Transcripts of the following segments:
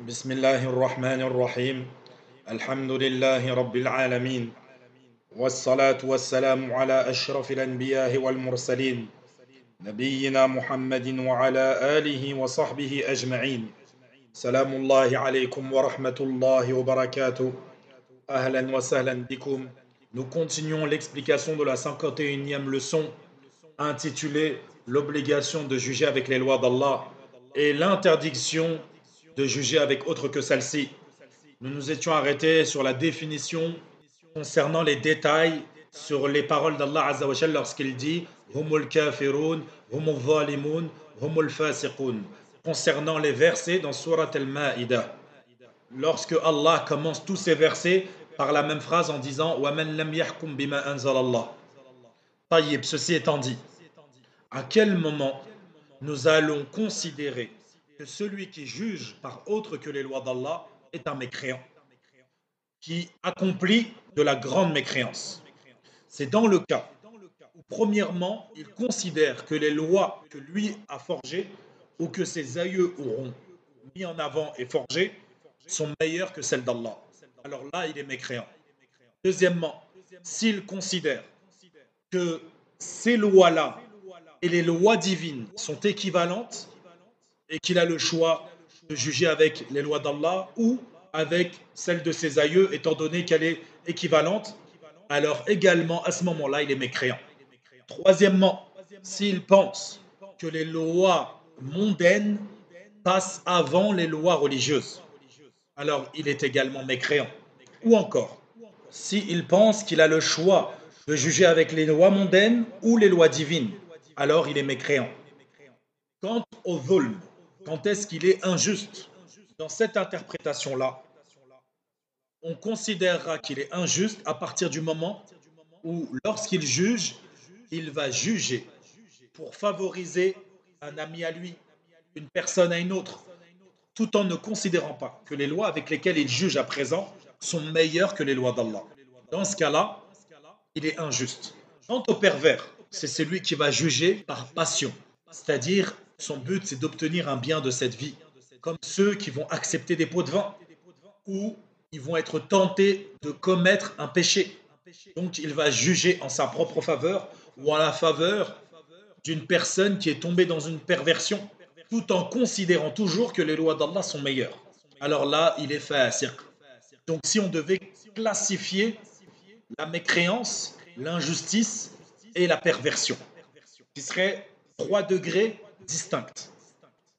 بسم الله الرحمن الرحيم الحمد لله رب العالمين والصلاة والسلام على أشرف الأنبياء والمرسلين نبينا محمد وعلى آله وصحبه أجمعين سلام الله عليكم ورحمة الله وبركاته أهلا وسهلا بكم. Nous continuons l'explication de la 51e leçon intitulée L'obligation de juger avec les lois d'Allah et l'interdiction de juger avec autre que celle-ci. Nous nous étions arrêtés sur la définition concernant les détails sur les paroles d'Allah Azza wa Jal lorsqu'il dit Humul kafirun, humul zalimun, humul fasiqun, concernant les versets dans Surat al-Ma'idah. Lorsque Allah commence tous ces versets par la même phrase en disant Wa man lam yahkum bima anzalallah. Tayyib, ceci étant dit, à quel moment nous allons considérer que celui qui juge par autre que les lois d'Allah est un mécréant, qui accomplit de la grande mécréance? C'est dans le cas où, premièrement, il considère que les lois que lui a forgées ou que ses aïeux auront mis en avant et forgées sont meilleures que celles d'Allah. Alors là, il est mécréant. Deuxièmement, s'il considère que ces lois-là et les lois divines sont équivalentes et qu'il a le choix de juger avec les lois d'Allah ou avec celles de ses aïeux, étant donné qu'elle est équivalente, alors également à ce moment-là, il est mécréant. Troisièmement, s'il pense que les lois mondaines passent avant les lois religieuses, alors il est également mécréant. Ou encore, s'il pense qu'il a le choix de juger avec les lois mondaines ou les lois divines, alors il est mécréant. Quant au dhulm, quand est-ce qu'il est injuste? Dans cette interprétation-là, on considérera qu'il est injuste à partir du moment où, lorsqu'il juge, il va juger pour favoriser un ami à lui, une personne à une autre, tout en ne considérant pas que les lois avec lesquelles il juge à présent sont meilleures que les lois d'Allah. Dans ce cas-là, il est injuste. Quant au pervers, c'est celui qui va juger par passion, c'est-à-dire son but c'est d'obtenir un bien de cette vie, comme ceux qui vont accepter des pots de vin ou ils vont être tentés de commettre un péché. Donc il va juger en sa propre faveur ou en la faveur d'une personne qui est tombée dans une perversion, tout en considérant toujours que les lois d'Allah sont meilleures. Alors là, il est fasiq. Donc si on devait classifier la mécréance, l'injustice et la perversion, qui seraient trois degrés distincts.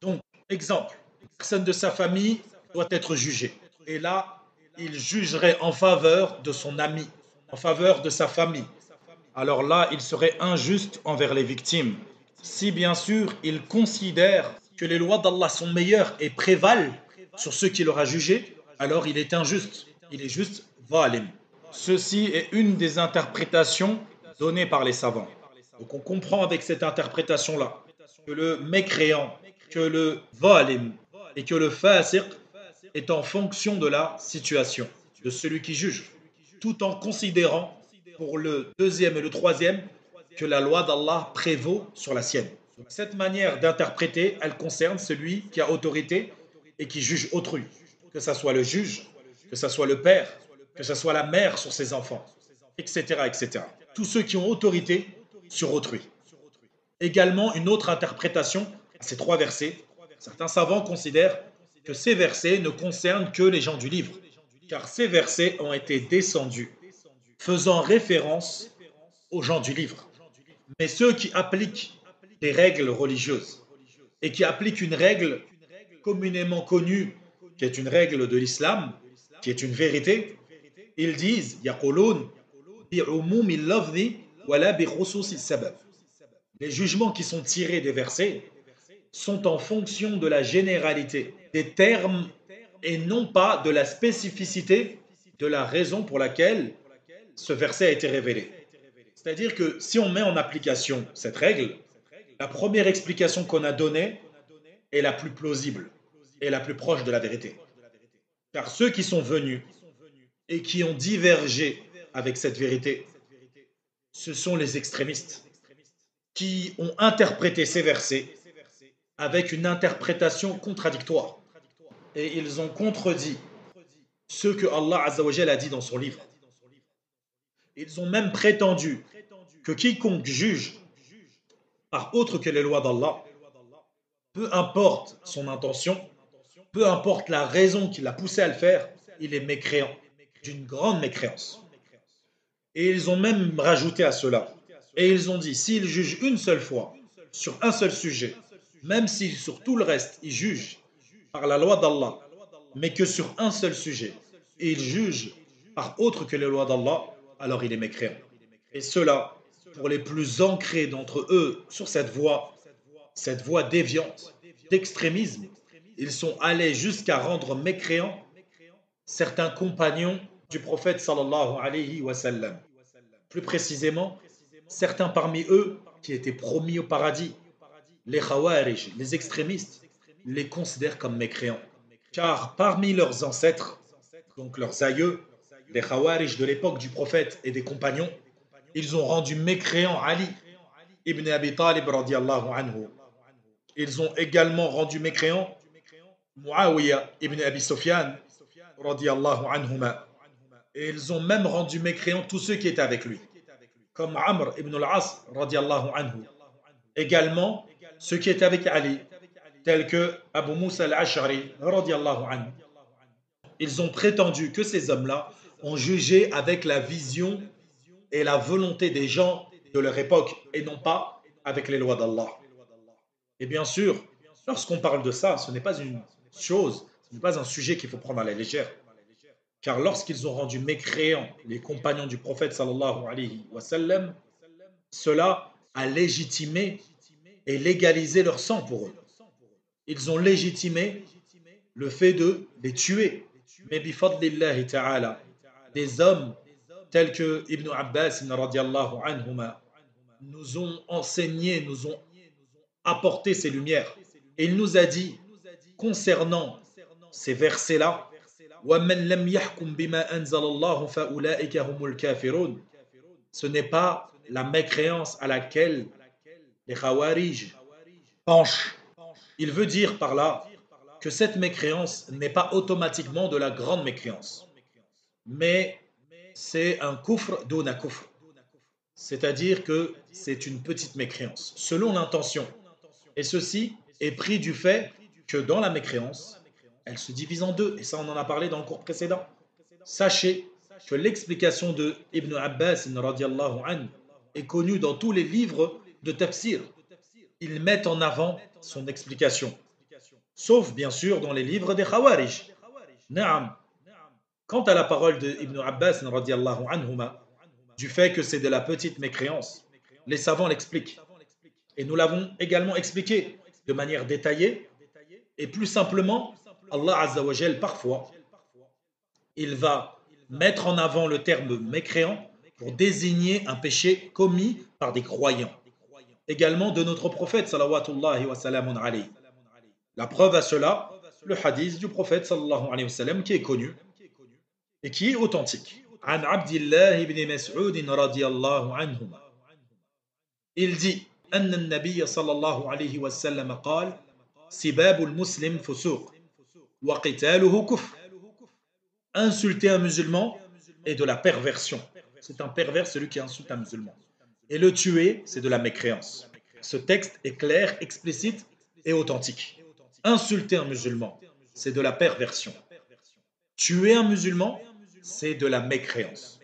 Donc, exemple, une personne de sa famille doit être jugée. Et là, il jugerait en faveur de son ami, en faveur de sa famille. Alors là, il serait injuste envers les victimes. Si bien sûr, il considère que les lois d'Allah sont meilleures et prévalent sur ceux qu'il aura jugés, alors il est injuste. Il est juste zalim. Ceci est une des interprétations données par les savants. Donc on comprend avec cette interprétation-là que le mécréant, que le zalim et que le fasiq est en fonction de la situation, de celui qui juge, tout en considérant pour le deuxième et le troisième que la loi d'Allah prévaut sur la sienne. Donc, cette manière d'interpréter, elle concerne celui qui a autorité et qui juge autrui, que ce soit le juge, que ce soit le père, que ce soit la mère sur ses enfants, etc., etc. Tous ceux qui ont autorité sur autrui. Également, une autre interprétation à ces trois versets. Certains savants considèrent que ces versets ne concernent que les gens du livre, car ces versets ont été descendus faisant référence aux gens du livre. Mais ceux qui appliquent des règles religieuses et qui appliquent une règle communément connue, qui est une règle de l'islam, qui est une vérité, ils disent يقولون بعموم اللفظ ولا بخصوص السبب. Les jugements qui sont tirés des versets sont en fonction de la généralité des termes et non pas de la spécificité de la raison pour laquelle ce verset a été révélé. C'est-à-dire que si on met en application cette règle, la première explication qu'on a donnée est la plus plausible et la plus proche de la vérité. Car ceux qui sont venus et qui ont divergé avec cette vérité, ce sont les extrémistes qui ont interprété ces versets avec une interprétation contradictoire et ils ont contredit ce que Allah Azza wa Jalla a dit dans son livre. Ils ont même prétendu que quiconque juge par autre que les lois d'Allah, peu importe son intention, peu importe la raison qui l'a poussé à le faire, il est mécréant, d'une grande mécréance. Et ils ont même rajouté à cela, et ils ont dit, s'il juge une seule fois, sur un seul sujet, même si sur tout le reste, il juge par la loi d'Allah, mais que sur un seul sujet, et il juge par autre que les lois d'Allah, alors il est mécréant. Et cela, pour les plus ancrés d'entre eux sur cette voie déviante, d'extrémisme, ils sont allés jusqu'à rendre mécréants certains compagnons du prophète sallallahu alayhi wa sallam. Plus précisément, certains parmi eux qui étaient promis au paradis, les khawarij, les extrémistes, les considèrent comme mécréants. Car parmi leurs ancêtres, donc leurs aïeux, les khawarij de l'époque du prophète et des compagnons, ils ont rendu mécréant Ali ibn Abi Talib radiallahu anhu. Ils ont également rendu mécréant Muawiyah ibn Abi Sufyan radiallahu anhuma. Et ils ont même rendu mécréant tous ceux qui étaient avec lui, comme Amr ibn al-As radiallahu anhu. Également ceux qui étaient avec Ali, tels que Abu Musa al-Ash'ari radiallahu anhu. Ils ont prétendu que ces hommes-là ont jugé avec la vision et la volonté des gens de leur époque et non pas avec les lois d'Allah. Et bien sûr, lorsqu'on parle de ça, ce n'est pas une chose, ce n'est pas un sujet qu'il faut prendre à la légère. Car lorsqu'ils ont rendu mécréants les compagnons du prophète sallallahu alayhi wa sallam, cela a légitimé et légalisé leur sang pour eux. Ils ont légitimé le fait de les tuer. Mais bifadlillahi ta'ala, des hommes tels que Ibn Abbas radiallahu anhuma nous ont enseigné, nous ont apporté ces lumières. Et il nous a dit concernant ces versets-là, وَمَنْ لَمْ يَحْكُمْ بِمَا أَنزَلَ اللَّهُ فَأُولَٰئِكَ هُمُ الْكَافِرُونَ. Ce n'est pas la mécréance à laquelle les khawarij penchent. Il veut dire par là que cette mécréance n'est pas automatiquement de la grande mécréance, mais c'est un kufr duna kufr, c'est-à-dire que c'est une petite mécréance, selon l'intention. Et ceci est pris du fait que dans la mécréance, elle se divise en deux, et ça on en a parlé dans le cours précédent. Sachez que l'explication de Ibn Abbas radiallahu anhu est connue dans tous les livres de tafsir. Ils mettent en avant son explication, sauf bien sûr dans les livres des Khawarij. Naam. Quant à la parole de Ibn Abbas radiallahu anhuma, du fait que c'est de la petite mécréance, les savants l'expliquent. Et nous l'avons également expliqué de manière détaillée, et plus simplement, Allah Azza wa Jal, parfois, il va mettre en avant le terme mécréant pour désigner un péché commis par des croyants. Également de notre prophète salawatullahi wa salamun alayhi. La preuve à cela, le hadith du prophète sallallahu alayhi wa sallam qui est connu et qui est authentique. An Abdillah ibn Mas'ud radiyallahu anhuma. Il dit أن النبي صلى الله عليه وسلم قال سباب المسلم فسوق وقتاله كفر. Insulter un musulman est de la perversion. C'est un pervers celui qui insulte un musulman. Et le tuer, c'est de la mécréance. Ce texte est clair, explicite et authentique. Insulter un musulman, c'est de la perversion. Tuer un musulman, c'est de la mécréance.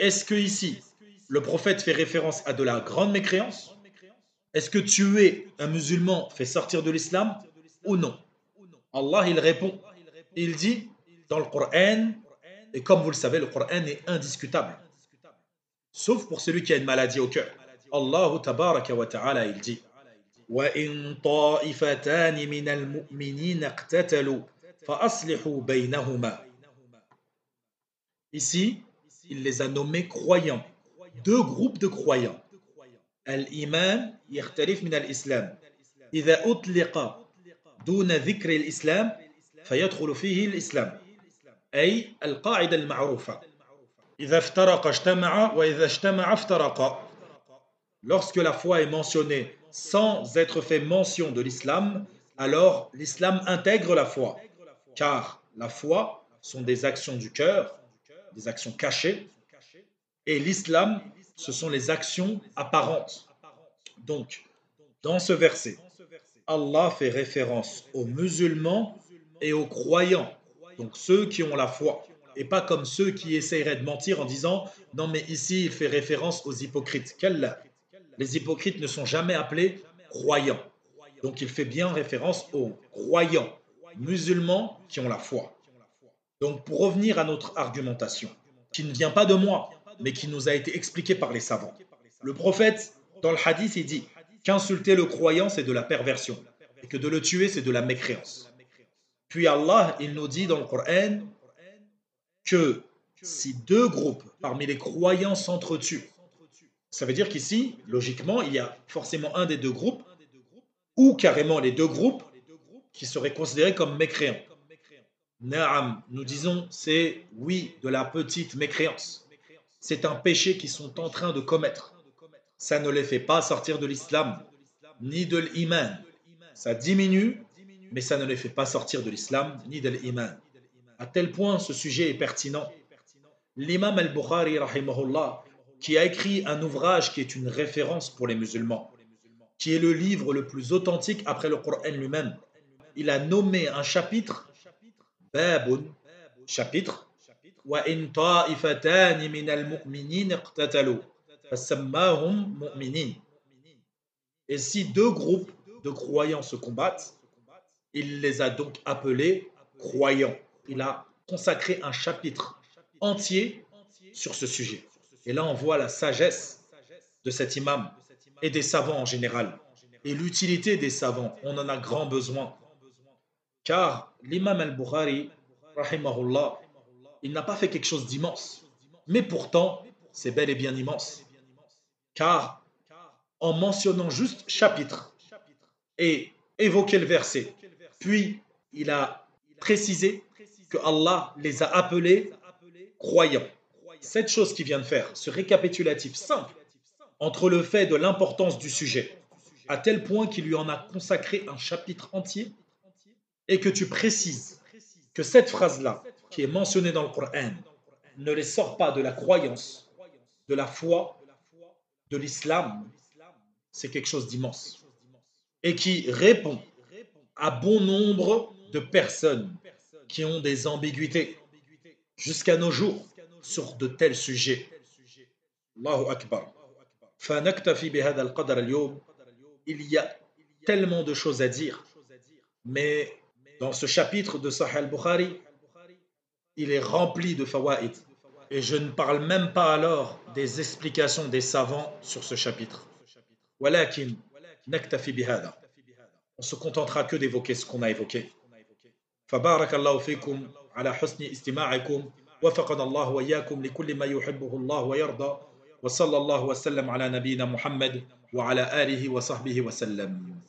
Est-ce que ici, le prophète fait référence à de la grande mécréance? Est-ce que tuer un musulman fait sortir de l'islam ou non? Allah, il répond. Il dit dans le Coran, et comme vous le savez, le Coran est indiscutable. Sauf pour celui qui a une maladie au cœur. Allah tabaraka wa ta'ala, il dit وَإِن طَائِفَتَانِ مِنَ الْمُؤْمِنِينَ اقْتَتَلُوا فَأَصْلِحُوا بَيْنَهُمَا. Ici, il les a nommés croyants. Deux groupes de croyants. الإيمان يختلف من الإسلام. إذا أطلق دون ذكر الإسلام فيدخل فيه الإسلام. أي القاعدة المعروفة. إذا افترق اجتمع وإذا اجتمع افترق. Lorsque la foi est mentionnée sans être fait mention de l'islam, alors l'islam intègre la foi. car la foi sont des actions du cœur, des actions cachées, et l'islam, ce sont les actions apparentes. Donc, dans ce verset, Allah fait référence aux musulmans et aux croyants, donc ceux qui ont la foi, et pas comme ceux qui essaieraient de mentir en disant non mais ici il fait référence aux hypocrites. Les hypocrites ne sont jamais appelés croyants. Donc il fait bien référence aux croyants musulmans qui ont la foi. Donc pour revenir à notre argumentation, qui ne vient pas de moi, mais qui nous a été expliquée par les savants. Le prophète, dans le hadith, il dit qu'insulter le croyant, c'est de la perversion, et que de le tuer, c'est de la mécréance. Puis Allah, il nous dit dans le Coran que si deux groupes parmi les croyants s'entretuent, ça veut dire qu'ici, logiquement, il y a forcément un des deux groupes, ou carrément les deux groupes, qui seraient considérés comme mécréants. Naam, nous disons, c'est oui, de la petite mécréance. C'est un péché qu'ils sont en train de commettre. Ça ne les fait pas sortir de l'islam, ni de l'iman. Ça diminue, mais ça ne les fait pas sortir de l'islam, ni de l'iman. À tel point, ce sujet est pertinent. L'imam al-Bukhari, rahimahullah, qui a écrit un ouvrage qui est une référence pour les musulmans, qui est le livre le plus authentique après le Coran lui-même, il a nommé un chapitre Babun, chapitre وَإِن طَائِفَتَانِ مِنَ الْمُؤْمِنِينَ اقْتَتَلُوا فَسَمَّاهُمْ مُؤْمِنِينَ. Et si deux groupes de croyants se combattent, il les a donc appelés croyants. Il a consacré un chapitre entier sur ce sujet. Et là, on voit la sagesse de cet imam et des savants en général. Et l'utilité des savants, on en a grand besoin. Car l'imam al-Bukhari, rahimahullah, il n'a pas fait quelque chose d'immense. Mais pourtant, c'est bel et bien immense. Car en mentionnant juste chapitre et évoqué le verset, puis il a précisé que Allah les a appelés croyants. Cette chose qu'il vient de faire, ce récapitulatif simple, entre le fait de l'importance du sujet, à tel point qu'il lui en a consacré un chapitre entier, et que tu précises que cette phrase-là, qui est mentionnée dans le Coran, ne les sort pas de la croyance, de la foi, de l'islam, c'est quelque chose d'immense. Et qui répond à bon nombre de personnes qui ont des ambiguïtés jusqu'à nos jours sur de tels sujets. Allahu Akbar. فنكتفي بهذا القدر اليوم. Il y a tellement de choses à dire, mais dans ce chapitre de Sahih al-Bukhari, il est rempli de fawaïd. Et je ne parle même pas alors des explications des savants sur ce chapitre. ولكن نكتفي بهذا. On se contentera que d'évoquer ce qu'on a évoqué. فبارك الله فيكم على حسن استماعكم وفقنا الله وإياكم لكل ما يحبه الله ويرضى وصلى الله وسلم على نبينا محمد وعلى آله وصحبه وسلم.